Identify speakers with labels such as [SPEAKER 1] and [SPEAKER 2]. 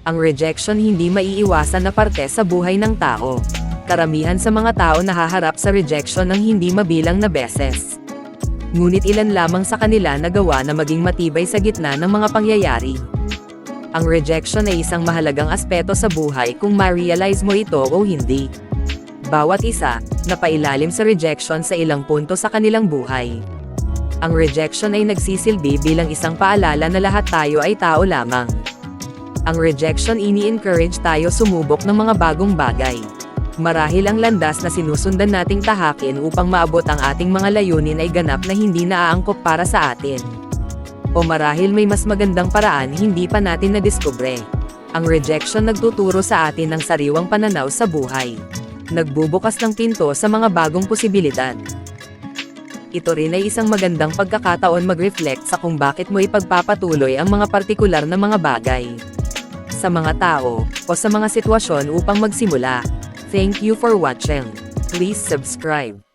[SPEAKER 1] Ang rejection hindi maiiwasan na parte sa buhay ng tao. Karamihan sa mga tao nahaharap sa rejection ng hindi mabilang na beses. Ngunit ilan lamang sa kanila nagawa na maging matibay sa gitna ng mga pangyayari. Ang rejection ay isang mahalagang aspeto sa buhay kung ma-realize mo ito o hindi. Bawat isa, napailalim sa rejection sa ilang punto sa kanilang buhay. Ang rejection ay nagsisilbi bilang isang paalala na lahat tayo ay tao lamang. Ang rejection ini-encourage tayo sumubok ng mga bagong bagay. Marahil ang landas na sinusundan nating tahakin upang maabot ang ating mga layunin ay ganap na hindi naaangkop para sa atin. O marahil may mas magandang paraan hindi pa natin nadiskubre. Ang rejection nagtuturo sa atin ng sariwang pananaw sa buhay. Nagbubukas ng pinto sa mga bagong posibilidad. Ito rin ay isang magandang pagkakataon mag-reflect sa kung bakit mo ipagpapatuloy ang mga partikular na mga bagay. Sa mga tao, o sa mga sitwasyon upang magsimula. Thank you for watching. Please subscribe.